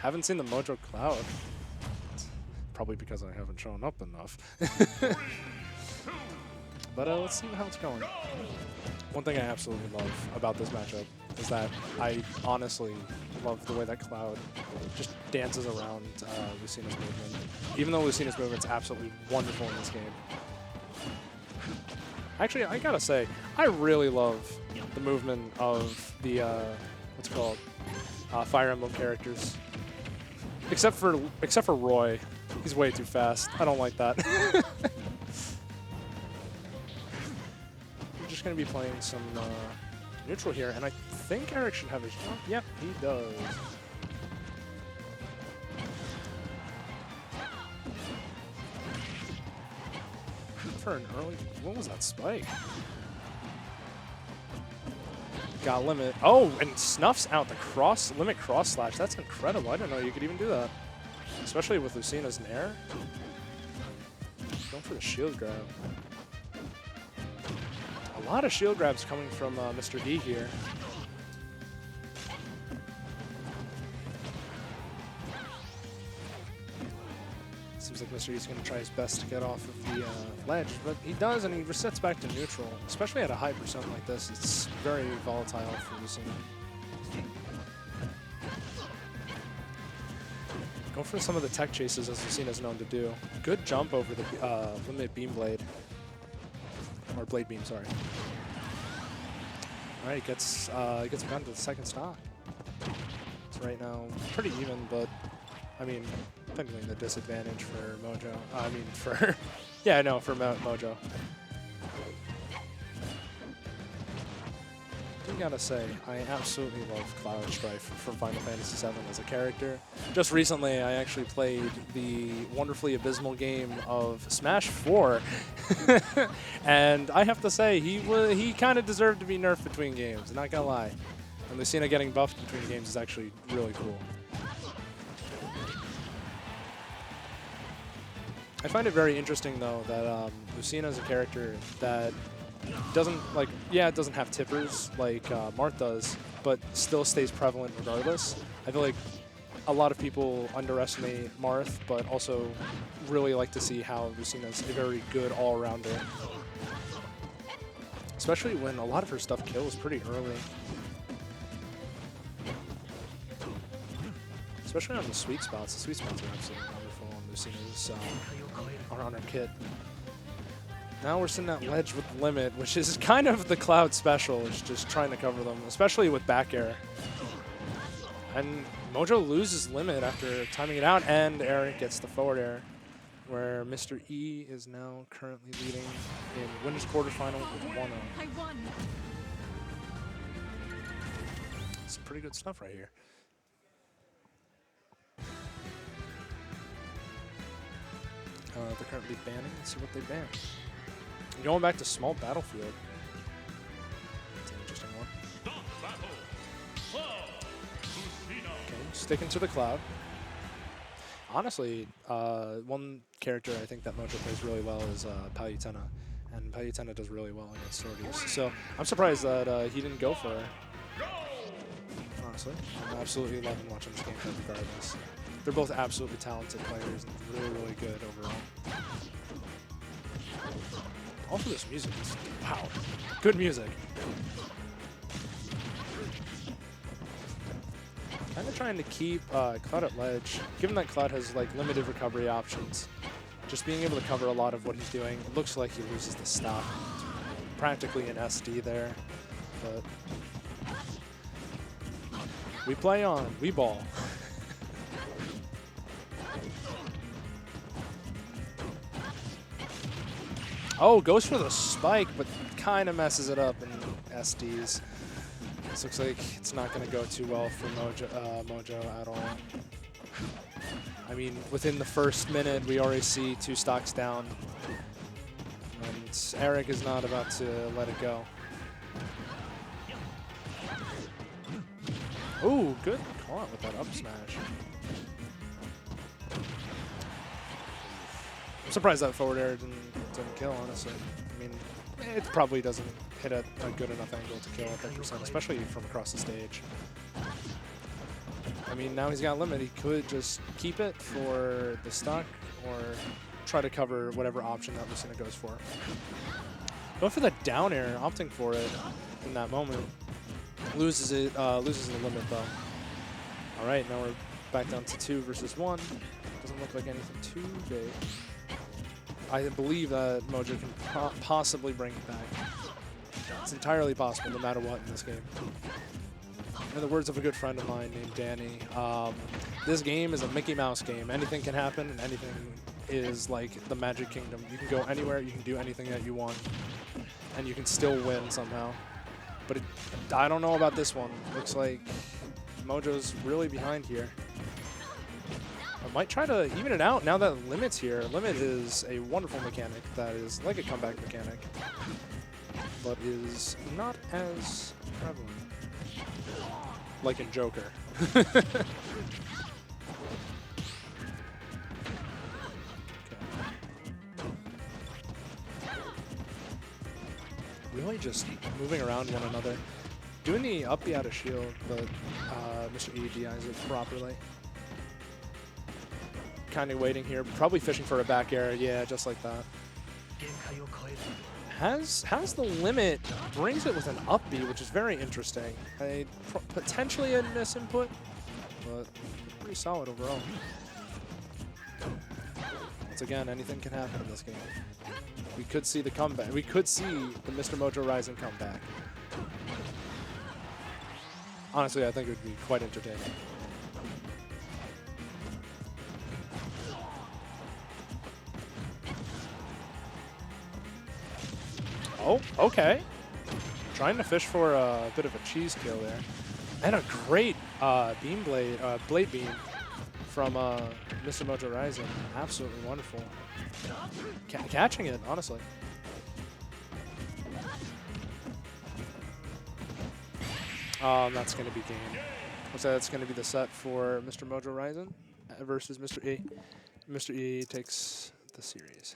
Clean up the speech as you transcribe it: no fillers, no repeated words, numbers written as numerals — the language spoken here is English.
Haven't seen the Mojo Cloud. Probably because I haven't shown up enough. But let's see how it's going. One thing I absolutely love about this matchup is that I honestly love the way that Cloud just dances around Lucina's movement. Even though Lucina's movement's absolutely wonderful in this game. Actually, I gotta say, I really love the movement of the, what's it called, Fire Emblem characters. Except for Roy. He's way too fast. I don't like that. We're just gonna be playing some neutral here, and I think Eric should have his jump. Yep, he does. For an early, what was that spike? Got limit. Oh, and snuffs out the limit cross slash. That's incredible. I didn't know you could even do that. Especially with Lucina's Nair. Going for the shield grab. A lot of shield grabs coming from Mr. D here. Seems like Mr. D's going to try his best to get off of the ledge, but he does, and he resets back to neutral. Especially at a high percent like this, it's very volatile for Lucina. Go for some of the tech chases, as Lucina's known to do. Good jump over the limit beam blade. Or blade beam, sorry. Alright, gets down to the second stock. So right now, pretty even, but I mean, technically the disadvantage for Mojo. I mean, for yeah, no, for Mojo. I gotta say, I absolutely love Cloud Strife from Final Fantasy VII as a character. Just recently, I actually played the wonderfully abysmal game of Smash 4, and I have to say, he kind of deserved to be nerfed between games, not gonna lie. And Lucina getting buffed between games is actually really cool. I find it very interesting, though, that Lucina is a character that doesn't, like, yeah, it doesn't have tippers like Marth does, but still stays prevalent regardless. I feel like a lot of people underestimate Marth, but also really like to see how Lucina's a very good all-rounder. Especially when a lot of her stuff kills pretty early. Especially on the sweet spots. The sweet spots are absolutely wonderful on Lucina's on her kit. Now we're sitting at ledge with limit, which is kind of the Cloud special, is just trying to cover them, especially with back air. And Mojo loses limit after timing it out, and Eric gets the forward air, where Mr. E is now currently leading in winners quarterfinal with 1-0. Some pretty good stuff right here. They're currently banning. Let's see what they ban. Going back to small battlefield. That's an interesting one. Okay, sticking to the Cloud. Honestly, one character I think that Mojo plays really well is Palutena. And Palutena does really well against Sorties. So I'm surprised that he didn't go for her. Honestly, I'm absolutely loving watching this game regardless. They're both absolutely talented players and really, really good overall. Also, this music is, wow, good music. Kind of trying to keep Cloud at ledge, given that Cloud has like limited recovery options. Just being able to cover a lot of what he's doing. It looks like he loses the stop. Practically an SD there, but we play on, we ball. Oh, goes for the spike, but kind of messes it up in SDs. This looks like it's not going to go too well for Mojo at all. I mean, within the first minute, we already see 2 stocks down. And Eric is not about to let it go. Ooh, good call out with that up smash. I'm surprised that forward air didn't kill, honestly. I mean, it probably doesn't hit at a good enough angle to kill at that percent, especially from across the stage. I mean, now he's got limit. He could just keep it for the stock or try to cover whatever option that Lucina goes for. Go for the down air, opting for it in that moment. Loses it, loses the limit though. All right, now we're back down to 2 versus 1. Doesn't look like anything too big. I believe that Mojo can possibly bring it back. It's entirely possible, no matter what in this game. In the words of a good friend of mine named Danny, this game is a Mickey Mouse game. Anything can happen, and anything is like the Magic Kingdom. You can go anywhere, you can do anything that you want, and you can still win somehow. But I don't know about this one. Looks like Mojo's really behind here. I might try to even it out now that Limit's here. Limit is a wonderful mechanic that is like a comeback mechanic, but is not as prevalent. Like in Joker. Okay. Really just moving around one another. Doing the up B out of shield, but Mr. E DIs it properly. Kind of waiting here, probably fishing for a back air. Yeah, just like that. Has the limit, brings it with an up B, which is very interesting. Potentially a misinput, but pretty solid overall. Once again, anything can happen in this game. We could see the comeback. We could see the Mr. Mojo Rising comeback. Honestly, I think it would be quite entertaining. Oh, okay. Trying to fish for a bit of a cheese kill there. And a great blade beam from Mr. Mojo Rising. Absolutely wonderful. Catching it, honestly. That's going to be game. So that's going to be the set for Mr. Mojo Rising versus Mr. E. Mr. E takes the series.